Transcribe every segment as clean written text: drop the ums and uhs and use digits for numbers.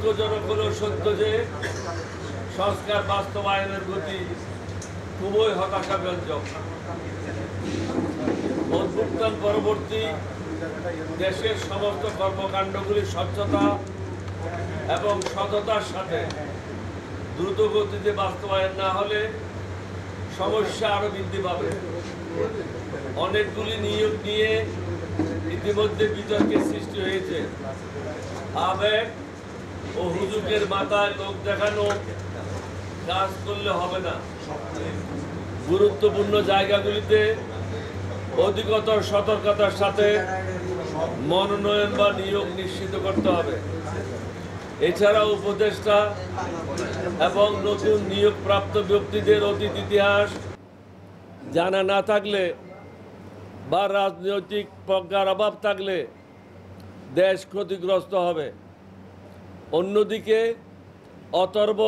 দুঃখজনক হলেও সত্য যে সংস্কার বাস্তবায়নের গতি খুবই হতাশাব্যঞ্জক। অভ্যুত্থান পরবর্তী দেশের সমস্ত কর্মকাণ্ডগুলি স্বচ্ছতা এবং সততার সাথে দ্রুত গতিতে বাস্তবায়ন না হলে সমস্যা আরো বৃদ্ধি পাবে। অনেকগুলি নিয়োগ নিয়ে ইতিমধ্যে বিতর্কের সৃষ্টি হয়েছে। আবেগ ও হুজুগের মাথায় লোক দেখানো কাজ করলে হবে না। গুরুত্বপূর্ণ জায়গাগুলিতে অধিকতর সতর্কতার সাথে মনোনয়ন বা নিয়োগ নিশ্চিত করতে হবে। এছাড়াও উপদেষ্টা এবং নতুন নিয়োগপ্রাপ্ত ব্যক্তিদের অতীত ইতিহাস জানা না থাকলে বা রাজনৈতিক প্রজ্ঞার অভাব থাকলে দেশ ক্ষতিগ্রস্ত হবে। অন্যদিকে অতর্ব,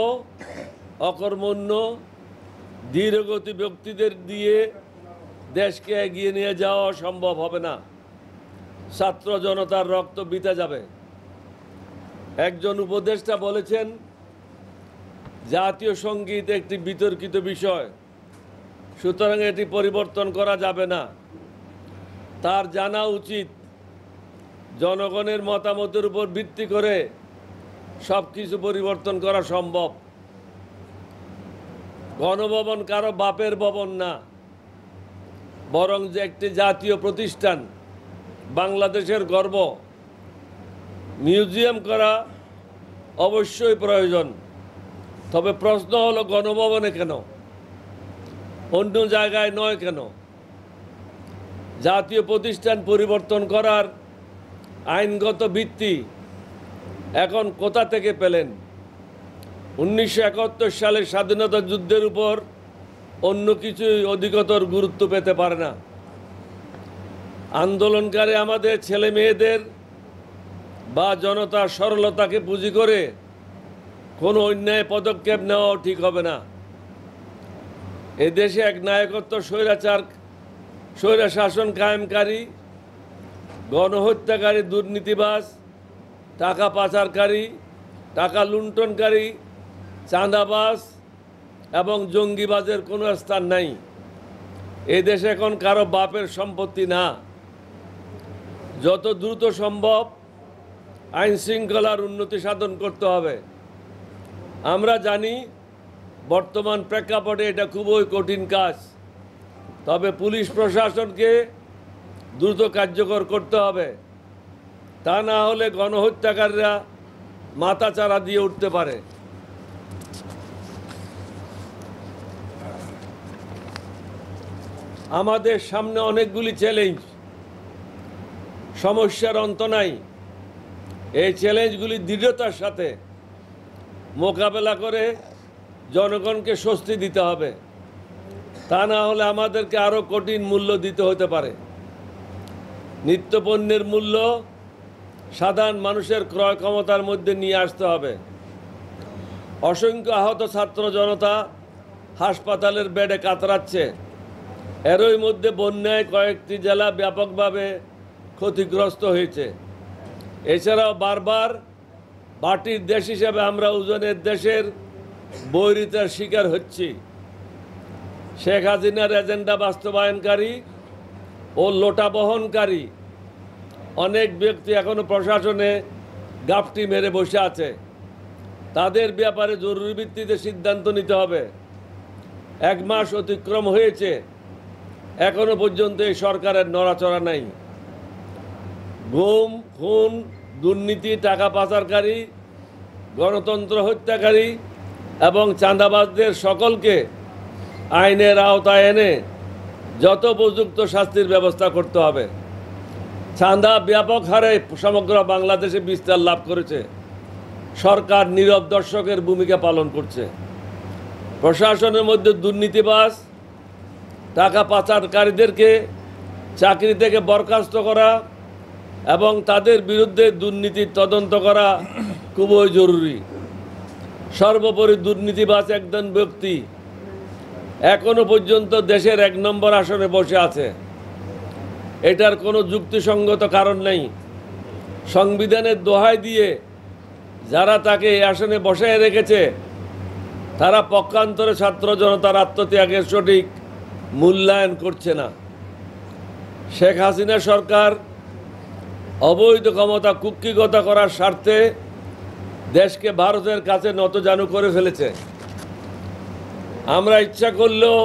অকর্মণ্য, ধীরগতি ব্যক্তিদের দিয়ে দেশকে এগিয়ে নিয়ে যাওয়া সম্ভব হবে না। ছাত্র জনতার রক্ত বিতে যাবে। একজন উপদেষ্টা বলেছেন, জাতীয় সঙ্গীত একটি বিতর্কিত বিষয়, সুতরাং এটি পরিবর্তন করা যাবে না। তার জানা উচিত জনগণের মতামতের উপর ভিত্তি করে সব কিছু পরিবর্তন করা সম্ভব। গণভবন কারো বাপের ভবন না, বরং যে একটি জাতীয় প্রতিষ্ঠান, বাংলাদেশের গর্ব। মিউজিয়াম করা অবশ্যই প্রয়োজন, তবে প্রশ্ন হলো গণভবনে কেন, অন্য জায়গায় নয় কেন? জাতীয় প্রতিষ্ঠান পরিবর্তন করার আইনগত ভিত্তি এখন কোথা থেকে পেলেন? 1971 সালের স্বাধীনতা যুদ্ধের উপর অন্য কিছুই অধিকতর গুরুত্ব পেতে পারে না। আন্দোলনকারী আমাদের ছেলে মেয়েদের বা জনতার সরলতাকে পুঁজি করে কোনো অন্যায় পদক্ষেপ নেওয়াও ঠিক হবে না। এদেশে এক নায়কত্ব স্বৈরা শাসন কায়েমকারী, গণহত্যাকারী, দুর্নীতিবাজ, টাকা পাচারকারী, টাকা লুণ্ঠনকারী, চাঁদাবাজ এবং জঙ্গিবাজের কোনো স্থান নাই। এই দেশে এখন কারো বাপের সম্পত্তি না। যত দ্রুত সম্ভব আইন শৃঙ্খলার উন্নতি সাধন করতে হবে। আমরা জানি বর্তমান প্রেক্ষাপটে এটা খুবই কঠিন কাজ, তবে পুলিশ প্রশাসনকে দ্রুত কার্যকর করতে হবে। তা না হলে গণহত্যাকারীরা মাথাচাড়া দিয়ে উঠতে পারে। আমাদের সামনে অনেকগুলি চ্যালেঞ্জ, সমস্যার অন্ত নাই। এই চ্যালেঞ্জগুলি দৃঢ়তার সাথে মোকাবেলা করে জনগণকে স্বস্তি দিতে হবে। তা না হলে আমাদেরকে আরও কঠিন মূল্য দিতে হতে পারে। নিত্যপণ্যের মূল্য সাধারণ মানুষের ক্রয় ক্ষমতার মধ্যে নিয়ে আসতে হবে। অসংখ্য আহত ছাত্র জনতা হাসপাতালের বেডে কাতরাচ্ছে। এরই মধ্যে বন্যায় কয়েকটি জেলা ব্যাপকভাবে ক্ষতিগ্রস্ত হয়েছে। এছাড়াও বারবার বাটির দেশ হিসেবে আমরা ওজনের দেশের বৈরিতার শিকার হচ্ছি। শেখ হাসিনার এজেন্ডা বাস্তবায়নকারী ও লোটা বহনকারী অনেক ব্যক্তি এখনো প্রশাসনে গাপটি মেরে বসে আছে। তাদের ব্যাপারে জরুরি ভিত্তিতে সিদ্ধান্ত নিতে হবে। 1 মাস অতিক্রম হয়েছে, এখনো পর্যন্ত এই সরকারের নড়াচড়া নাই। গুম, খুন, দুর্নীতি, টাকা পাচারকারী, গণতন্ত্র হত্যাকারী এবং চাঁদাবাজদের সকলকে আইনের আওতায় এনে যত উপযুক্ত শাস্তির ব্যবস্থা করতে হবে। চাঁদা ব্যাপক হারে সমগ্র বাংলাদেশে বিস্তার লাভ করেছে। সরকার নীরব দর্শকের ভূমিকা পালন করছে। প্রশাসনের মধ্যে দুর্নীতিবাজ, টাকা পাচারকারীদেরকে চাকরি থেকে বরখাস্ত করা এবং তাদের বিরুদ্ধে দুর্নীতির তদন্ত করা খুবই জরুরি। সর্বোপরি দুর্নীতিবাজ একজন ব্যক্তি এখনো পর্যন্ত দেশের 1 নম্বর আসনে বসে আছে। এটার কোনো যুক্তিসঙ্গত কারণ নেই। সংবিধানের দোহাই দিয়ে যারা তাকে এই আসনে বসায় রেখেছে তারা পক্ষান্তরে ছাত্র জনতার আত্মত্যাগের সঠিক মূল্যায়ন করছে না। শেখ হাসিনা সরকার অবৈধ ক্ষমতা কুক্ষিগত করার স্বার্থে দেশকে ভারতের কাছে নতজানু করে ফেলেছে। আমরা ইচ্ছা করলেও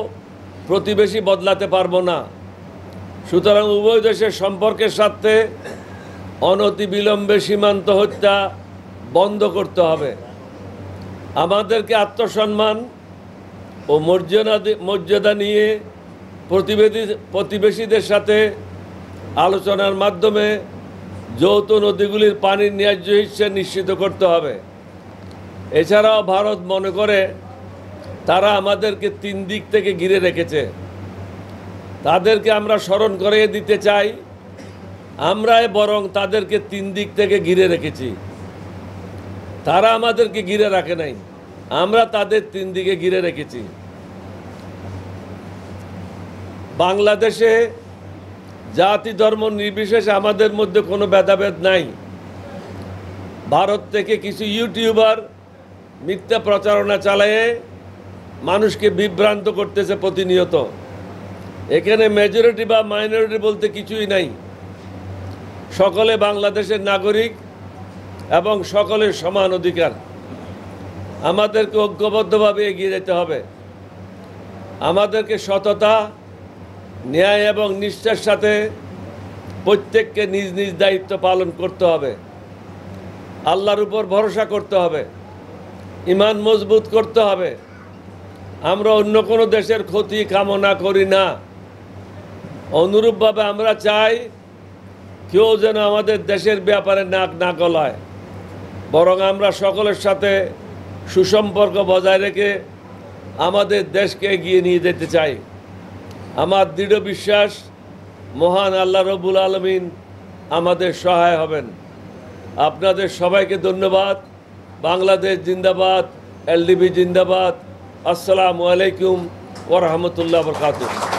প্রতিবেশী বদলাতে পারবো না। সুতরাং উভয় দেশের সম্পর্কের স্বার্থে অনতিবিলম্বে সীমান্ত হত্যা বন্ধ করতে হবে। আমাদেরকে আত্মসম্মান ও মর্যাদা নিয়ে প্রতিবেশীদের সাথে আলোচনার মাধ্যমে যৌথ নদীগুলির পানির ন্যায্য হিস্সা নিশ্চিত করতে হবে। এছাড়াও ভারত মনে করে তারা আমাদেরকে 3 দিক থেকে ঘিরে রেখেছে। তাদেরকে আমরা স্মরণ করিয়ে দিতে চাই, আমরাই বরং তাদেরকে 3 দিক থেকে ঘিরে রেখেছি। তারা আমাদেরকে ঘিরে রাখে নাই, আমরা তাদের 3 দিকে ঘিরে রেখেছি। বাংলাদেশে জাতি ধর্ম নির্বিশেষে আমাদের মধ্যে কোনো ভেদাভেদ নাই। ভারত থেকে কিছু ইউটিউবার মিথ্যা প্রচারণা চালিয়ে মানুষকে বিভ্রান্ত করতেছে প্রতিনিয়ত। এখানে মেজরিটি বা মাইনরিটি বলতে কিছুই নাই। সকলে বাংলাদেশের নাগরিক এবং সকলের সমান অধিকার। আমাদেরকে ঐক্যবদ্ধভাবে এগিয়ে যেতে হবে। আমাদেরকে সততা, ন্যায় এবং নিষ্ঠার সাথে প্রত্যেককে নিজ নিজ দায়িত্ব পালন করতে হবে। আল্লাহর উপর ভরসা করতে হবে, ঈমান মজবুত করতে হবে। আমরা অন্য কোনো দেশের ক্ষতি কামনা করি না। অনুরূপভাবে আমরা চাই কেউ যেন আমাদের দেশের ব্যাপারে নাক না গলায়, বরং আমরা সকলের সাথে সুসম্পর্ক বজায় রেখে আমাদের দেশকে এগিয়ে নিয়ে যেতে চাই। আমার দৃঢ় বিশ্বাস মহান আল্লাহ রব্বুল আলামিন আমাদের সহায় হবেন। আপনাদের সবাইকে ধন্যবাদ। বাংলাদেশ জিন্দাবাদ, এলডিবি জিন্দাবাদ। আসসালামু আলাইকুম ওয়া রাহমাতুল্লাহি ওয়া বারাকাতুহু।